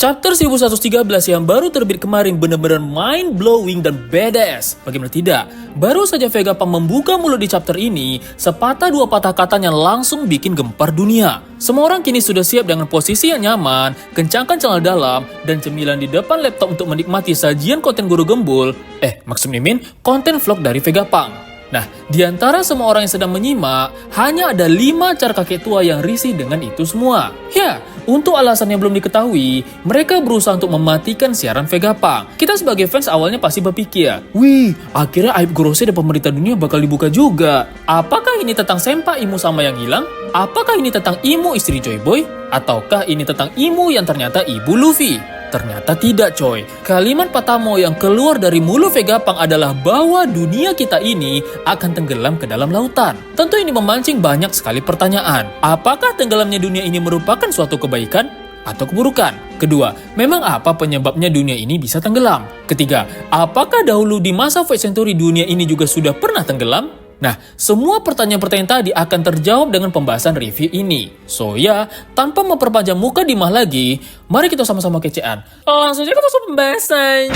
Chapter 1113 yang baru terbit kemarin benar-benar mind-blowing dan badass. Bagaimana tidak? Baru saja Vegapunk membuka mulut di chapter ini, sepatah dua patah katanya langsung bikin gempar dunia. Semua orang kini sudah siap dengan posisi yang nyaman, kencangkan celana dalam, dan cemilan di depan laptop untuk menikmati sajian konten guru gembul. Maksud Mimin, konten vlog dari Vegapunk. Nah, di antara semua orang yang sedang menyimak, hanya ada 5 car kakek tua yang risih dengan itu semua. Ya, untuk alasan yang belum diketahui, mereka berusaha untuk mematikan siaran Vegapunk. Kita sebagai fans awalnya pasti berpikir, wih, akhirnya aib Gorosei dan pemerintah dunia bakal dibuka juga. Apakah ini tentang Senpai Imu sama yang hilang? Apakah ini tentang Imu istri Joy Boy? Ataukah ini tentang Imu yang ternyata ibu Luffy? Ternyata tidak coy. Kalimat Patamo yang keluar dari mulut Vegapunk adalah bahwa dunia kita ini akan tenggelam ke dalam lautan. Tentu ini memancing banyak sekali pertanyaan. Apakah tenggelamnya dunia ini merupakan suatu kebaikan atau keburukan? Kedua, memang apa penyebabnya dunia ini bisa tenggelam? Ketiga, apakah dahulu di masa Void Century dunia ini juga sudah pernah tenggelam? Nah, semua pertanyaan-pertanyaan tadi akan terjawab dengan pembahasan review ini. So ya, tanpa memperpanjang muka dimah lagi, mari kita sama-sama kecean. Langsung aja ke masuk pembahasannya.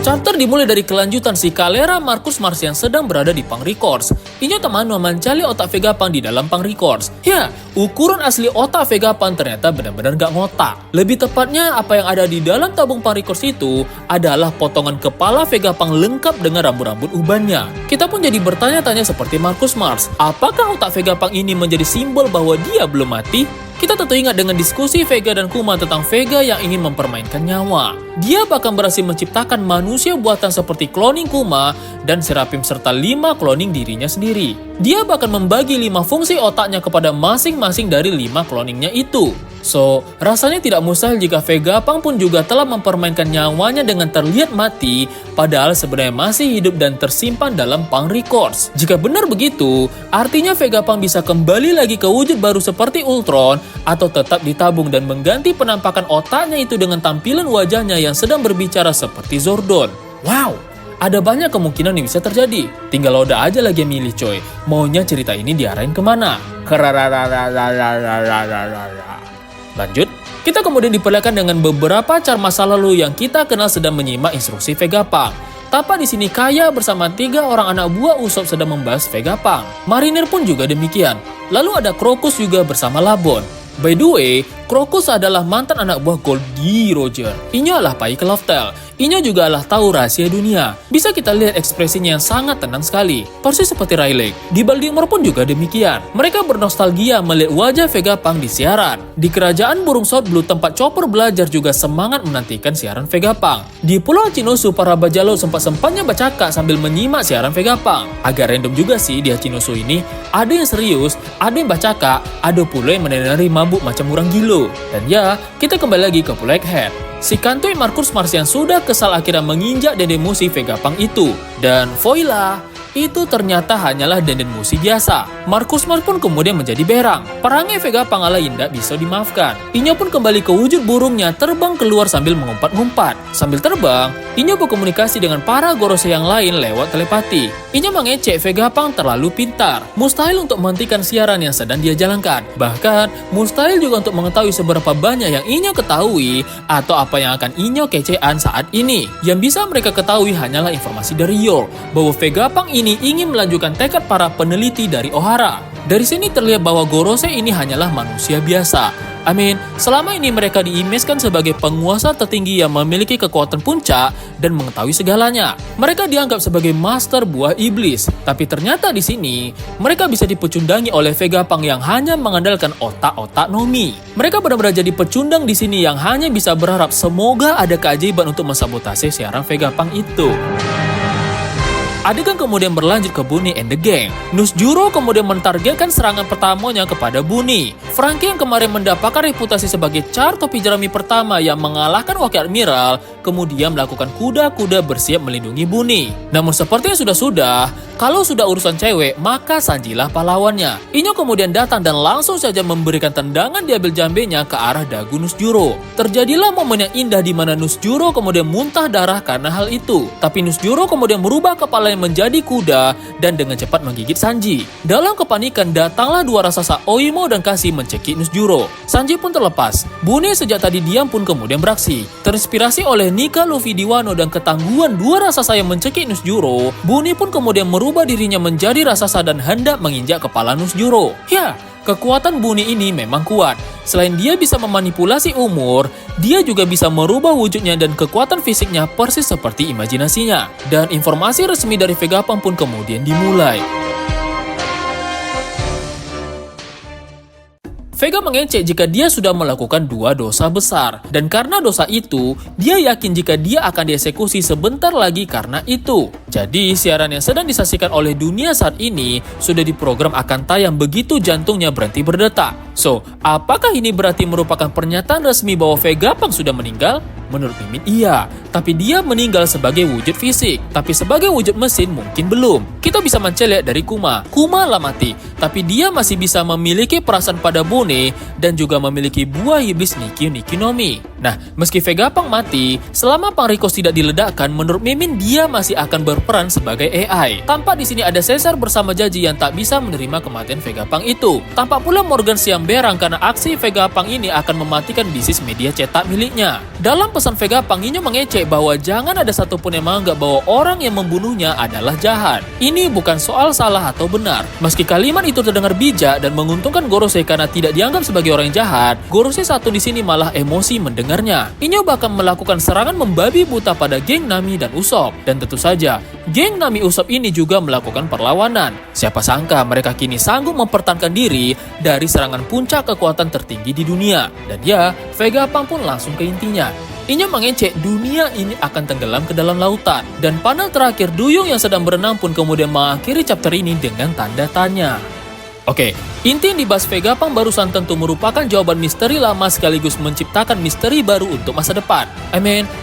Chapter dimulai dari kelanjutan si Kalera Marcus Mars yang sedang berada di Punk Records. Inyo Tamano mencari otak Vegapunk di dalam Punk Records. Ya, ukuran asli otak Vegapunk ternyata benar-benar gak ngotak. Lebih tepatnya, apa yang ada di dalam tabung Punk Records itu adalah potongan kepala Vegapunk lengkap dengan rambut-rambut ubannya. Kita pun jadi bertanya-tanya seperti Marcus Mars, apakah otak Vegapunk ini menjadi simbol bahwa dia belum mati? Kita tentu ingat dengan diskusi Vega dan Kuma tentang Vega yang ingin mempermainkan nyawa. Dia bahkan berhasil menciptakan manusia buatan seperti cloning Kuma dan Seraphim serta 5 cloning dirinya sendiri. Dia bahkan membagi 5 fungsi otaknya kepada masing-masing dari 5 cloningnya itu. So, rasanya tidak mustahil jika Vegapunk pun juga telah mempermainkan nyawanya dengan terlihat mati, padahal sebenarnya masih hidup dan tersimpan dalam Punk Records. Jika benar begitu, artinya Vegapunk bisa kembali lagi ke wujud baru seperti Ultron, atau tetap ditabung dan mengganti penampakan otaknya itu dengan tampilan wajahnya yang sedang berbicara seperti Zordon. Wow! Ada banyak kemungkinan yang bisa terjadi. Tinggal Oda aja lagi yang milih coy. Maunya cerita ini diarahin kemana? Lanjut, kita kemudian diperlihatkan dengan beberapa car masa lalu yang kita kenal sedang menyimak instruksi Vegapunk. Tapa di sini Kaya bersama 3 orang anak buah Usopp sedang membahas Vegapunk. Marinir pun juga demikian. Lalu ada Crocus juga bersama Labon. By the way, Crocus adalah mantan anak buah Goldie Roger. Inyo adalah Pai ke Loftel. Inyo juga adalah tahu rahasia dunia. Bisa kita lihat ekspresinya yang sangat tenang sekali. Persis seperti Rayleigh. Di Baltimore pun juga demikian. Mereka bernostalgia melihat wajah Vegapunk di siaran. Di kerajaan burung South Blue tempat Chopper belajar juga semangat menantikan siaran Vegapunk. Di Pulau Hachinosu para bajak laut sempat-sempatnya bercakap sambil menyimak siaran Vegapunk. Agak random juga sih di Hachinosu ini. Ada yang serius, ada yang bercakap, ada pula yang menari mabuk macam orang gila. Dan ya, kita kembali lagi ke Pulau Egghead. Si kantoi Marcus Mars yang sudah kesal akhirnya menginjak denden musi Vegapunk itu. Dan voila, itu ternyata hanyalah denden musi biasa. Marcus Mars pun kemudian menjadi berang. Perangai Vegapunk ala indah bisa dimaafkan. Inyo pun kembali ke wujud burungnya terbang keluar sambil mengumpat-ngumpat. Sambil terbang, Inyo berkomunikasi dengan para Gorosei yang lain lewat telepati. Inyo mengecek Vegapunk terlalu pintar. Mustahil untuk menghentikan siaran yang sedang dia jalankan. Bahkan, mustahil juga untuk mengetahui seberapa banyak yang Inyo ketahui atau apa yang akan Inyo kecean saat ini. Yang bisa mereka ketahui hanyalah informasi dari York bahwa Vegapunk ini ingin melanjutkan tekad para peneliti dari Ohara. Dari sini terlihat bahwa Gorosei ini hanyalah manusia biasa. Selama ini mereka diimeskan sebagai penguasa tertinggi yang memiliki kekuatan puncak dan mengetahui segalanya. Mereka dianggap sebagai master buah iblis, tapi ternyata di sini mereka bisa dipecundangi oleh Vegapunk yang hanya mengandalkan otak-otak Nomi. Mereka benar-benar jadi pecundang di sini yang hanya bisa berharap semoga ada keajaiban untuk mensabotase siaran Vegapunk itu. Adegan kemudian berlanjut ke Bunny and the Gang. Nusjuro kemudian mentargetkan serangan pertamanya kepada Bunny. Franky yang kemarin mendapatkan reputasi sebagai Char topi jerami pertama yang mengalahkan Wakil Admiral, kemudian melakukan kuda-kuda bersiap melindungi Bunny. Namun seperti yang sudah-sudah, kalau sudah urusan cewek, maka Sanji lah pahlawannya. Inyo kemudian datang dan langsung saja memberikan tendangan diambil jambenya ke arah dagu Nusjuro. Terjadilah momen yang indah di mana Nusjuro kemudian muntah darah karena hal itu. Tapi Nusjuro kemudian merubah kepalanya menjadi kuda dan dengan cepat menggigit Sanji. Dalam kepanikan datanglah dua raksasa Oimo dan Kashi mencekik Nusjuro. Sanji pun terlepas. Bunny sejak tadi diam pun kemudian beraksi. Terinspirasi oleh Nika, Luffy di Wano dan ketangguhan dua raksasa yang mencekik Nusjuro, Bunny pun kemudian merubah dirinya menjadi raksasa dan hendak menginjak kepala Nusjuro. Ya, kekuatan Bunny ini memang kuat. Selain dia bisa memanipulasi umur, dia juga bisa merubah wujudnya dan kekuatan fisiknya persis seperti imajinasinya. Dan informasi resmi dari Vegapunk pun kemudian dimulai. Vega mengecek jika dia sudah melakukan dua dosa besar. Dan karena dosa itu, dia yakin jika dia akan dieksekusi sebentar lagi karena itu. Jadi, siaran yang sedang disaksikan oleh dunia saat ini sudah diprogram akan tayang begitu jantungnya berhenti berdetak. So, apakah ini berarti merupakan pernyataan resmi bahwa Vegapunk sudah meninggal? Menurut Mimin iya, tapi dia meninggal sebagai wujud fisik. Tapi sebagai wujud mesin mungkin belum. Kita bisa mencelik dari Kuma. Kuma lah mati, tapi dia masih bisa memiliki perasaan pada Bone dan juga memiliki buah iblis Nikki no Mi. Nah, meski Vegapunk mati, selama Pangricos tidak diledakkan, menurut Mimin dia masih akan berperan sebagai AI. Tampak di sini ada Caesar bersama Jaji yang tak bisa menerima kematian Vegapunk itu. Tampak pula Morgan siang berang karena aksi Vegapunk ini akan mematikan bisnis media cetak miliknya. Dalam pesan Vegapunk, Inyo mengecek bahwa jangan ada satupun yang menganggap bahwa orang yang membunuhnya adalah jahat. Ini bukan soal salah atau benar. Meski kalimat itu terdengar bijak dan menguntungkan Gorosei karena tidak dianggap sebagai orang yang jahat, Gorosei satu di sini malah emosi mendengarnya. Inyo bahkan melakukan serangan membabi buta pada geng Nami dan Usopp. Dan tentu saja, geng Nami Usopp ini juga melakukan perlawanan. Siapa sangka mereka kini sanggup mempertahankan diri dari serangan puncak kekuatan tertinggi di dunia. Dan ya, Vegapunk pun langsung ke intinya. Inyo mengecek dunia ini akan tenggelam ke dalam lautan. Dan panel terakhir Duyung yang sedang berenang pun kemudian mengakhiri chapter ini dengan tanda tanya. Oke, inti yang dibahas Vegapunk barusan tentu merupakan jawaban misteri lama sekaligus menciptakan misteri baru untuk masa depan.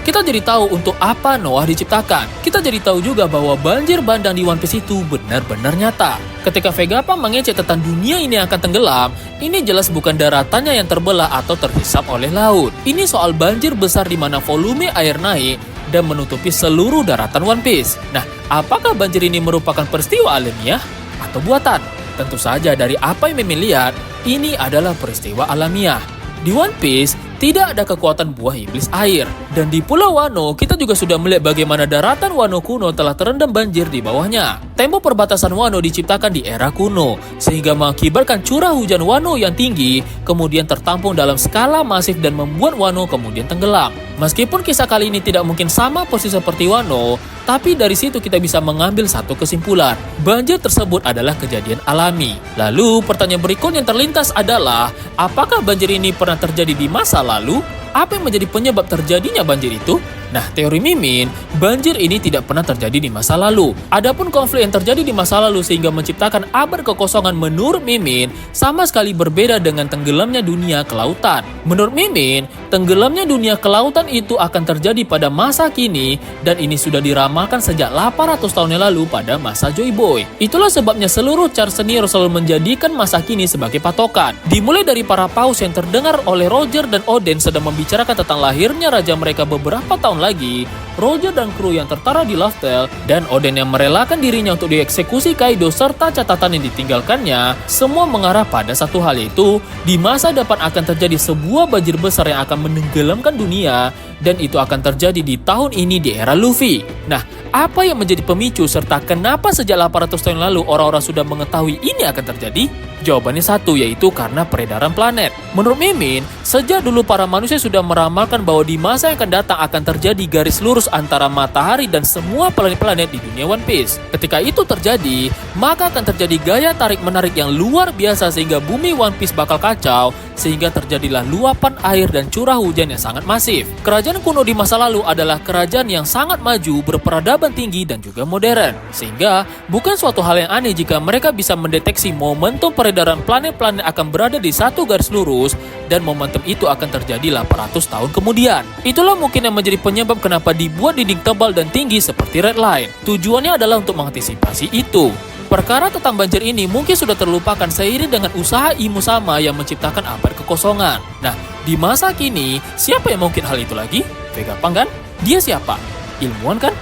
Kita jadi tahu untuk apa Noah diciptakan. Kita jadi tahu juga bahwa banjir bandang di One Piece itu benar-benar nyata. Ketika Vegapunk mengecek tentang dunia ini akan tenggelam, ini jelas bukan daratannya yang terbelah atau terhisap oleh laut. Ini soal banjir besar di mana volume air naik dan menutupi seluruh daratan One Piece. Nah, apakah banjir ini merupakan peristiwa alamiah atau buatan? Tentu saja dari apa yang Mimin lihat, ini adalah peristiwa alamiah. Di One Piece, tidak ada kekuatan buah iblis air. Dan di Pulau Wano, kita juga sudah melihat bagaimana daratan Wano kuno telah terendam banjir di bawahnya. Tembok perbatasan Wano diciptakan di era kuno, sehingga mengakibatkan curah hujan Wano yang tinggi, kemudian tertampung dalam skala masif dan membuat Wano kemudian tenggelam. Meskipun kisah kali ini tidak mungkin sama persis seperti Wano, tapi dari situ kita bisa mengambil satu kesimpulan. Banjir tersebut adalah kejadian alami. Lalu, pertanyaan berikutnya yang terlintas adalah, apakah banjir ini pernah terjadi di masa lalu? Apa yang menjadi penyebab terjadinya banjir itu? Nah, teori Mimin, banjir ini tidak pernah terjadi di masa lalu. Adapun konflik yang terjadi di masa lalu sehingga menciptakan abad kekosongan menurut Mimin sama sekali berbeda dengan tenggelamnya dunia ke lautan. Menurut Mimin, tenggelamnya dunia ke lautan itu akan terjadi pada masa kini dan ini sudah diramalkan sejak 800 tahun yang lalu pada masa Joy Boy. Itulah sebabnya seluruh Char senior selalu menjadikan masa kini sebagai patokan. Dimulai dari para paus yang terdengar oleh Roger dan Oden sedang membicarakan tentang lahirnya raja mereka beberapa tahun lagi, Roger dan kru yang tertara di Laftel, dan Oden yang merelakan dirinya untuk dieksekusi Kaido serta catatan yang ditinggalkannya, semua mengarah pada satu hal, yaitu di masa depan akan terjadi sebuah banjir besar yang akan menenggelamkan dunia, dan itu akan terjadi di tahun ini di era Luffy. Nah, apa yang menjadi pemicu serta kenapa sejak 800 tahun lalu orang-orang sudah mengetahui ini akan terjadi? Jawabannya satu, yaitu karena peredaran planet. Menurut Mimin, sejak dulu para manusia sudah meramalkan bahwa di masa yang akan datang akan terjadi garis lurus antara matahari dan semua planet-planet di dunia One Piece. Ketika itu terjadi, maka akan terjadi gaya tarik-menarik yang luar biasa sehingga bumi One Piece bakal kacau sehingga terjadilah luapan air dan curah hujan yang sangat masif. Kerajaan kuno di masa lalu adalah kerajaan yang sangat maju, berperadaban tinggi dan juga modern. Sehingga bukan suatu hal yang aneh jika mereka bisa mendeteksi momentum peredaran planet-planet akan berada di satu garis lurus dan momentum itu akan terjadi 800 tahun kemudian. Itulah mungkin yang menjadi penyebab kenapa dibuat dinding tebal dan tinggi seperti red line. Tujuannya adalah untuk mengantisipasi itu. Perkara tentang banjir ini mungkin sudah terlupakan seiring dengan usaha Imo Sama yang menciptakan abad kekosongan. Nah, di masa kini, siapa yang mungkin hal itu lagi? Vegapunk kan? Dia siapa? Ilmuwan kan?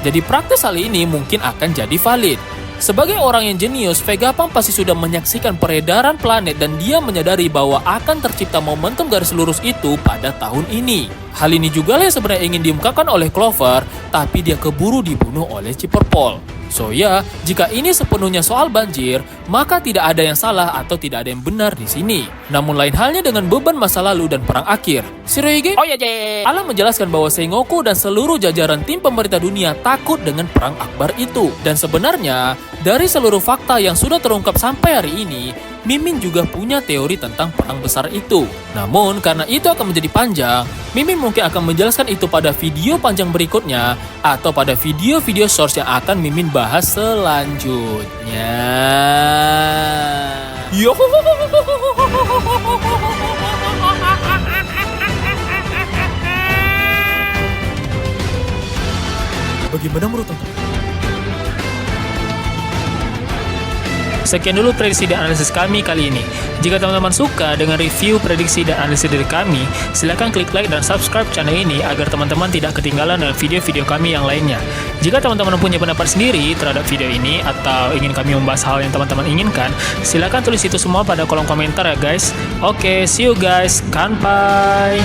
Jadi praktis hal ini mungkin akan jadi valid. Sebagai orang yang jenius, Vegapunk pasti sudah menyaksikan peredaran planet dan dia menyadari bahwa akan tercipta momentum garis lurus itu pada tahun ini. Hal ini juga yang sebenarnya ingin diungkapkan oleh Clover, tapi dia keburu dibunuh oleh Chipperpole. So ya, jika ini sepenuhnya soal banjir, maka tidak ada yang salah atau tidak ada yang benar di sini. Namun lain halnya dengan beban masa lalu dan perang akhir. Shirohige, oh ya Allah menjelaskan bahwa Sengoku dan seluruh jajaran tim pemerintah dunia takut dengan perang akbar itu. Dan sebenarnya, dari seluruh fakta yang sudah terungkap sampai hari ini, Mimin juga punya teori tentang perang besar itu. Namun, karena itu akan menjadi panjang, Mimin mungkin akan menjelaskan itu pada video panjang berikutnya atau pada video-video source yang akan Mimin bahas selanjutnya. Yo. Bagaimana menurut teman-teman? Sekian dulu prediksi dan analisis kami kali ini. Jika teman-teman suka dengan review, prediksi, dan analisis dari kami, silakan klik like dan subscribe channel ini agar teman-teman tidak ketinggalan dengan video-video kami yang lainnya. Jika teman-teman punya pendapat sendiri terhadap video ini atau ingin kami membahas hal yang teman-teman inginkan, silakan tulis itu semua pada kolom komentar ya guys. Oke, see you guys. Kanpai!